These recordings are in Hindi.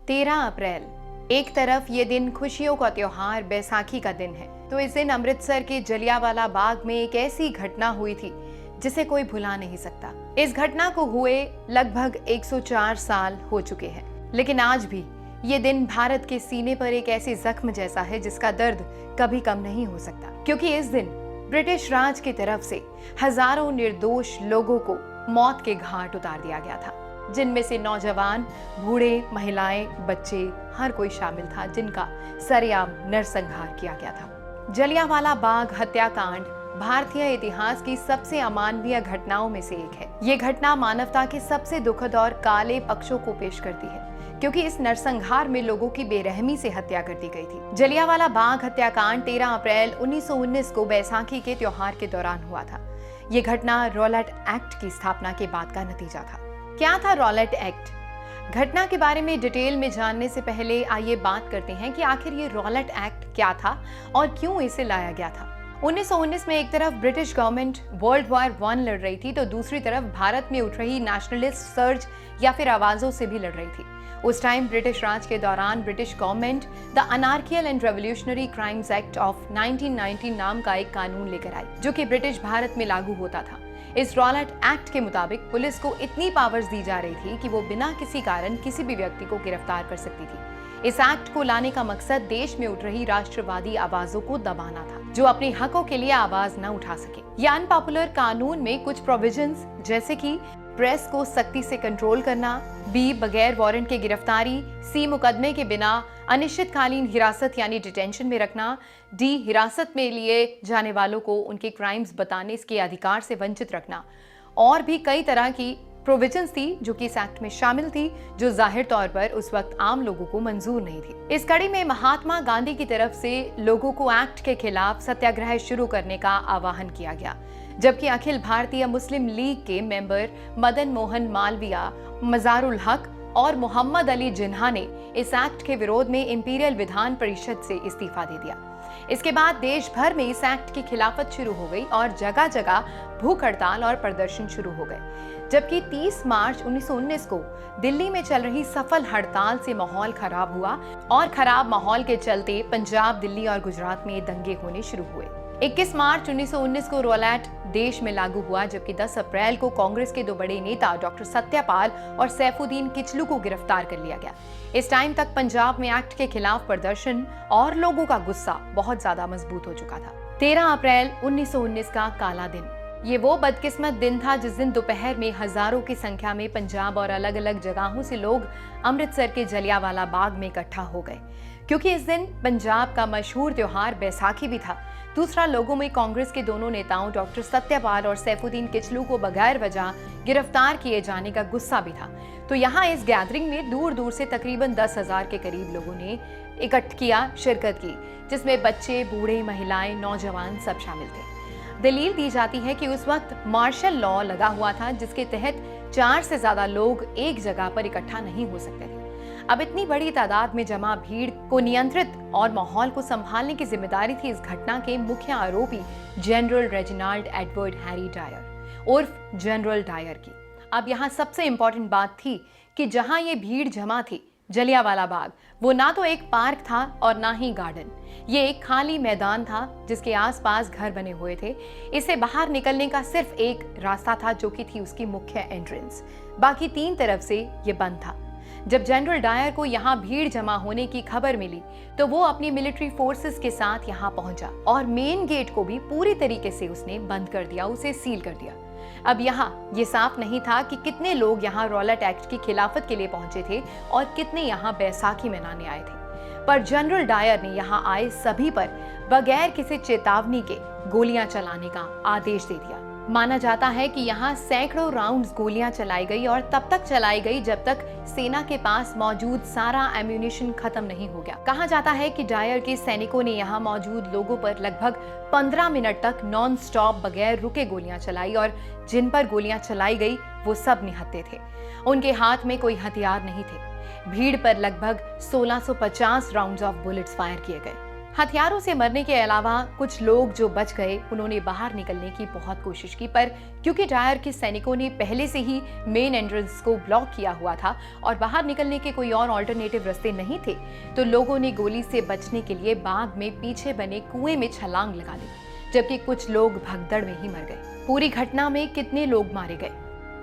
13 अप्रैल। एक तरफ ये दिन खुशियों का त्योहार बैसाखी का दिन है, तो इस दिन अमृतसर के जलियांवाला बाग में एक ऐसी घटना हुई थी जिसे कोई भुला नहीं सकता। इस घटना को हुए लगभग 104 साल हो चुके हैं, लेकिन आज भी ये दिन भारत के सीने पर एक ऐसी जख्म जैसा है जिसका दर्द कभी कम नहीं हो सकता, क्योंकि इस दिन ब्रिटिश राज की तरफ से हजारों निर्दोष लोगों को मौत के घाट उतार दिया गया था, जिनमें से नौजवान, बूढ़े, महिलाएं, बच्चे, हर कोई शामिल था, जिनका सरेआम नरसंहार किया गया था। जलियांवाला बाग हत्याकांड भारतीय इतिहास की सबसे अमानवीय घटनाओं में से एक है। ये घटना मानवता के सबसे दुखद और काले पक्षों को पेश करती है, क्योंकि इस नरसंहार में लोगों की बेरहमी से हत्या कर दी गई थी। जलियांवाला बाग हत्याकांड 13 अप्रैल 1919 को बैसाखी के त्योहार के दौरान हुआ था। ये घटना रॉलेट एक्ट की स्थापना के बाद का नतीजा था। क्या था रॉलेट एक्ट? घटना के बारे में डिटेल में जानने से पहले आइए बात करते हैं कि आखिर ये रॉलेट एक्ट क्या था और क्यों इसे लाया गया था। 1919 में एक तरफ ब्रिटिश गवर्नमेंट वर्ल्ड वॉर 1 लड़ रही थी, तो दूसरी तरफ भारत में उठ रही नेशनलिस्ट सर्ज या फिर आवाजों से भी लड़ रही थी। उस टाइम ब्रिटिश राज के दौरान British government the anarchical and revolutionary crimes act of 1919 नाम का एक कानून लेकर आई, जो कि ब्रिटिश भारत में लागू होता था। इस रॉलेट एक्ट के मुताबिक पुलिस को इतनी पावर्स दी जा रही थी कि वो बिना किसी कारण किसी भी व्यक्ति को गिरफ्तार कर सकती थी। इस एक्ट को लाने का मकसद देश में उठ रही राष्ट्रवादी आवाजों को दबाना था, जो अपने हकों के लिए आवाज न उठा सके। यह अनपॉपुलर कानून में कुछ प्रोविजंस, जैसे कि प्रेस को सख्ती से कंट्रोल करना, बी बगैर वारंट के गिरफ्तारी, सी मुकदमे के बिना अनिश्चितकालीन हिरासत यानी डिटेंशन में रखना, डी हिरासत में लिए जाने वालों को उनके क्राइम्स बताने के अधिकार से वंचित रखना, और भी कई तरह की प्रोविजंस थी जो कि इस एक्ट में शामिल थी, जो जाहिर तौर पर उस वक्त आम लोगों को मंजूर नहीं थी। इस कड़ी में महात्मा गांधी की तरफ से लोगों को एक्ट के खिलाफ सत्याग्रह शुरू करने का आह्वान किया गया, जबकि अखिल भारतीय मुस्लिम लीग के मेंबर मदन मोहन मालवीय, मजारुल हक और मोहम्मद अली जिन्ना ने इस एक्ट के विरोध में इंपीरियल विधान परिषद से इस्तीफा दे दिया। इसके बाद देश भर में इस एक्ट की खिलाफत शुरू हो गई और जगह जगह भूख हड़ताल और प्रदर्शन शुरू हो गए, जबकि 30 मार्च 1919 को दिल्ली में चल रही सफल हड़ताल से माहौल खराब हुआ और खराब माहौल के चलते पंजाब, दिल्ली और गुजरात में दंगे होने शुरू हुए। 21 मार्च 1919 को रॉलेट देश में लागू हुआ, जबकि 10 अप्रैल को कांग्रेस के दो बड़े नेता डॉक्टर सत्यपाल और सैफुद्दीन किचलू को गिरफ्तार कर लिया गया। इस टाइम तक पंजाब में एक्ट के खिलाफ प्रदर्शन और लोगों का गुस्सा बहुत ज्यादा मजबूत हो चुका था। 13 अप्रैल 1919 का काला दिन, ये वो बदकिस्मत दिन था जिस दिन दोपहर में हजारों की संख्या में पंजाब और अलग अलग जगहों से लोग अमृतसर के जलियांवाला बाग में इकट्ठा हो गए, क्योंकि इस दिन पंजाब का मशहूर त्योहार बैसाखी भी था। दूसरा, लोगों में कांग्रेस के दोनों नेताओं डॉक्टर सत्यपाल और सैफुद्दीन किचलू को बगैर वजह गिरफ्तार किए जाने का गुस्सा भी था। तो यहाँ इस गैदरिंग में दूर दूर से तकरीबन 10,000 के करीब लोगों ने शिरकत की, जिसमें बच्चे, बूढ़े, महिलाएं, नौजवान सब शामिल थे। दलील दी जाती है कि उस वक्त मार्शल लॉ लगा हुआ था, जिसके तहत 4 से ज्यादा लोग एक जगह पर इकट्ठा नहीं हो सकते थे। अब इतनी बड़ी तादाद में जमा भीड़ को नियंत्रित और माहौल को संभालने की जिम्मेदारी थी इस घटना के मुख्य आरोपी general Reginald Edward Harry Dyer उर्फ जनरल डायर की। अब यहाँ सबसे इंपॉर्टेंट बात थी कि जहाँ ये भीड़ जमा थी, जलियांवाला बाग, वो ना तो एक पार्क था और ना ही गार्डन। ये एक खाली मैदान था जिसके आसपास घर बने हुए थे। इसे बाहर निकलने का सिर्फ एक रास्ता था, जो कि थी उसकी मुख्य एंट्रेंस। बाकी 3 तरफ से ये बंद था। जब जनरल डायर को यहाँ भीड़ जमा होने की खबर मिली, तो वो अपनी मिलिट्री फोर्सेस के साथ यहाँ पहुंचा और मेन गेट को भी पूरी तरीके से उसने बंद कर दिया, उसे सील कर दिया। अब यहाँ ये साफ नहीं था कि कितने लोग यहाँ रॉलेट एक्ट की खिलाफत के लिए पहुंचे थे और कितने यहाँ बैसाखी मनाने आए थे, पर जनरल डायर ने यहाँ आए सभी पर बगैर किसी चेतावनी के गोलियां चलाने का आदेश दे दिया। माना जाता है कि यहाँ सैकड़ों राउंड्स गोलियां चलाई गई और तब तक चलाई गई जब तक सेना के पास मौजूद सारा एम्यूनिशन खत्म नहीं हो गया। कहा जाता है कि डायर के सैनिकों ने यहाँ मौजूद लोगों पर लगभग 15 मिनट तक नॉन स्टॉप बगैर रुके गोलियां चलाई और जिन पर गोलियां चलाई गई वो सब निहत्थे थे। उनके हाथ में कोई हथियार नहीं थे। भीड़ पर लगभग 1650 राउंड्स ऑफ बुलेट्स फायर किए गए। हथियारों से मरने के अलावा कुछ लोग जो बच गए उन्होंने बाहर निकलने की बहुत कोशिश की, पर क्योंकि डायर के सैनिकों ने पहले से ही मेन एंट्रेंस को ब्लॉक किया हुआ था और बाहर निकलने के कोई और ऑल्टरनेटिव रास्ते नहीं थे, तो लोगों ने गोली से बचने के लिए बाग में पीछे बने कुएं में छलांग लगा दी, जबकि कुछ लोग भगदड़ में ही मर गए। पूरी घटना में कितने लोग मारे गए?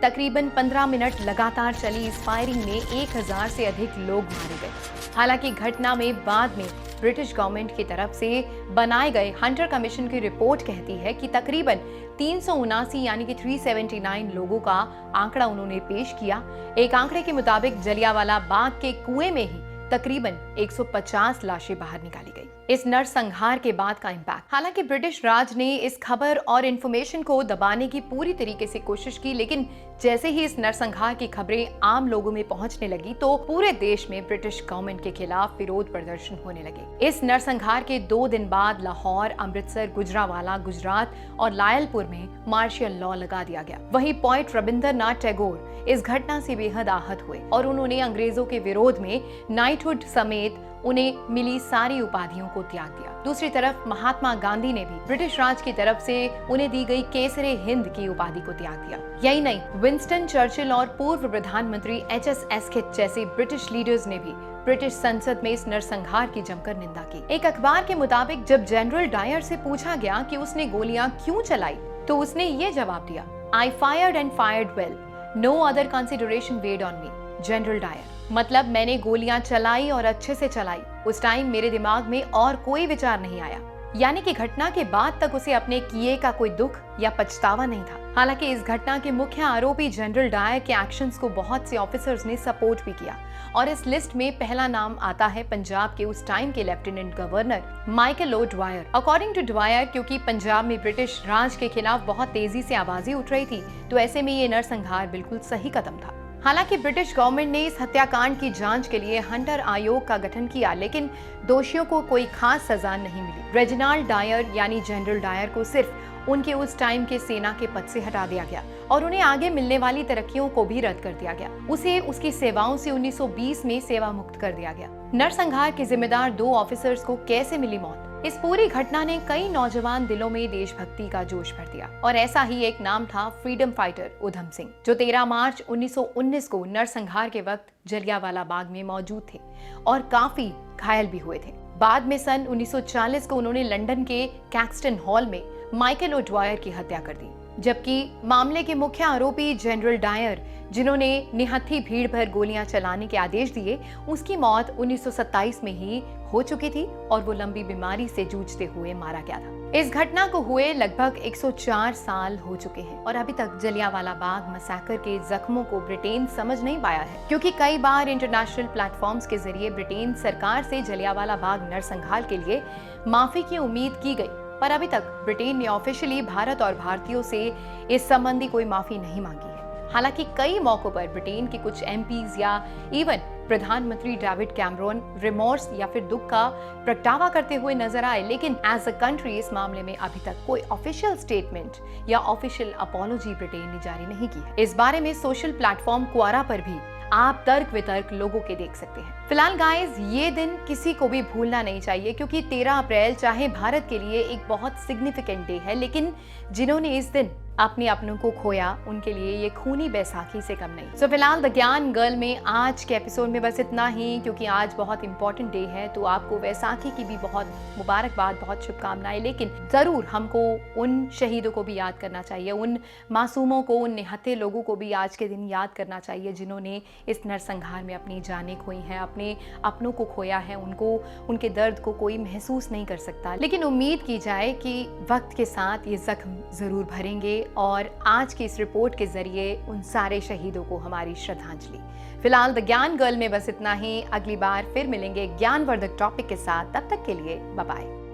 तकरीबन 15 मिनट लगातार चली इस फायरिंग में 1000 से अधिक लोग मारे गए। हालांकि घटना में बाद में ब्रिटिश गवर्नमेंट की तरफ से बनाए गए हंटर कमीशन की रिपोर्ट कहती है कि तकरीबन 379 यानी कि 379 लोगों का आंकड़ा उन्होंने पेश किया। एक आंकड़े के मुताबिक जलियांवाला बाग के कुएं में ही तकरीबन 150 लाशें बाहर निकाली गई। इस नरसंहार के बाद का इम्पैक्ट। हालांकि ब्रिटिश राज ने इस खबर और इंफॉर्मेशन को दबाने की पूरी तरीके से कोशिश की, लेकिन जैसे ही इस नरसंहार की खबरें आम लोगों में पहुंचने लगी तो पूरे देश में ब्रिटिश गवर्नमेंट के खिलाफ विरोध प्रदर्शन होने लगे। इस नरसंहार के 2 दिन बाद लाहौर, अमृतसर, गुजरांवाला, गुजरात और लायलपुर में मार्शल लॉ लगा दिया गया। वहीं पोएट रविंद्रनाथ टैगोर इस घटना से बेहद आहत हुए और उन्होंने अंग्रेजों के विरोध में नाइटहुड समेत उन्हें मिली सारी उपाधियों को त्याग दिया। दूसरी तरफ महात्मा गांधी ने भी ब्रिटिश राज की तरफ से उन्हें दी गई केसरे हिंद की उपाधि को त्याग दिया। यही नहीं, विंस्टन चर्चिल और पूर्व प्रधानमंत्री एच.एस. एस्किथ जैसे ब्रिटिश लीडर्स ने भी ब्रिटिश संसद में इस नरसंहार की जमकर निंदा की। एक अखबार के मुताबिक जब जनरल डायर से पूछा गया कि उसने गोलियां क्यों चलाई, तो उसने ये जवाब दिया, I fired and fired well, no other consideration weighed on me, General Dyer. मतलब मैंने गोलियां चलाई और अच्छे से चलाई, उस टाइम मेरे दिमाग में और कोई विचार नहीं आया। यानी कि घटना के बाद तक उसे अपने किए का कोई दुख या पछतावा नहीं था। हालांकि इस घटना के मुख्य आरोपी जनरल डायर के एक्शंस को बहुत से ऑफिसर्स ने सपोर्ट भी किया और इस लिस्ट में पहला नाम आता है पंजाब के उस टाइम के lieutenant governor Michael O Dwyer. According to Dwyer, क्योंकि पंजाब में ब्रिटिश राज के खिलाफ बहुत तेजी से आवाजें उठ रही थी, तो ऐसे में ये नरसंहार बिल्कुल सही कदम था। हालांकि ब्रिटिश गवर्नमेंट ने इस हत्याकांड की जांच के लिए हंटर आयोग का गठन किया, लेकिन दोषियों को कोई खास सजा नहीं मिली। रेजिनाल्ड डायर यानी जनरल डायर को सिर्फ उनके उस टाइम के सेना के पद से हटा दिया गया और उन्हें आगे मिलने वाली तरक्कियों को भी रद्द कर दिया गया। उसे उसकी सेवाओं से 1920 में सेवा मुक्त कर दिया गया। नरसंहार के जिम्मेदार 2 ऑफिसर्स को कैसे मिली मौत? इस पूरी घटना ने कई नौजवान दिलों में देशभक्ति का जोश भर दिया और ऐसा ही एक नाम था फ्रीडम फाइटर उधम सिंह, जो 13 मार्च 1919 को नरसंहार के वक्त जलियांवाला बाग में मौजूद थे और काफी घायल भी हुए थे। बाद में सन 1940 को उन्होंने लंदन के कैक्सटन हॉल में माइकल ओ ड्वायर की हत्या कर दी, जबकि मामले के मुख्य आरोपी जनरल डायर, जिन्होंने निहत्थी भीड़ पर गोलियां चलाने के आदेश दिए, उसकी मौत 1927 में ही हो चुकी थी और वो लंबी बीमारी से जूझते हुए मारा गया था। इस घटना को हुए लगभग 104 साल हो चुके हैं और अभी तक जलियांवाला बाग मसैकर के जख्मों को ब्रिटेन समझ नहीं पाया है, क्योंकि कई बार इंटरनेशनल प्लेटफॉर्म्स के जरिए ब्रिटेन सरकार से जलियांवाला बाग नरसंहार के लिए माफी की उम्मीद की गई, पर अभी तक ब्रिटेन ने ऑफिशियली भारत और भारतीयों से इस संबंधी कोई माफी नहीं मांगी है। हालांकि कई मौकों पर ब्रिटेन के कुछ एमपीज या इवन प्रधानमंत्री डेविड कैमरॉन रिमोर्स या फिर दुख का प्रगटावा करते हुए नजर आए, लेकिन एज अ कंट्री इस मामले में अभी तक कोई ऑफिशियल स्टेटमेंट या ऑफिशियल अपॉलॉजी ब्रिटेन ने जारी नहीं की है। इस बारे में सोशल प्लेटफॉर्म क्वारा पर भी आप तर्क वितर्क लोगों के देख सकते हैं। फिलहाल गाइस, ये दिन किसी को भी भूलना नहीं चाहिए, क्योंकि 13 अप्रैल चाहे भारत के लिए एक बहुत सिग्निफिकेंट डे है, लेकिन जिन्होंने इस दिन अपने अपनों को खोया उनके लिए ये खूनी बैसाखी से कम नहीं। सो फिलहाल द ज्ञान गर्ल में आज के एपिसोड में बस इतना ही, क्योंकि आज बहुत इंपॉर्टेंट डे है, तो आपको वैसाखी की भी बहुत मुबारकबाद, बहुत शुभकामनाएं। लेकिन जरूर हमको उन शहीदों को भी याद करना चाहिए, उन मासूमों को, उन निहत्थे लोगों को भी आज के दिन याद करना चाहिए, जिन्होंने इस नरसंहार में अपनी जानें खोई हैं, अपने अपनों को खोया है। उनको, उनके दर्द को कोई महसूस नहीं कर सकता, लेकिन उम्मीद की जाए कि वक्त के साथ ये जख्म जरूर भरेंगे और आज की इस रिपोर्ट के जरिए उन सारे शहीदों को हमारी श्रद्धांजलि। फिलहाल द ज्ञान गर्ल में बस इतना ही। अगली बार फिर मिलेंगे ज्ञानवर्धक टॉपिक के साथ। तब तक के लिए बाय बाय।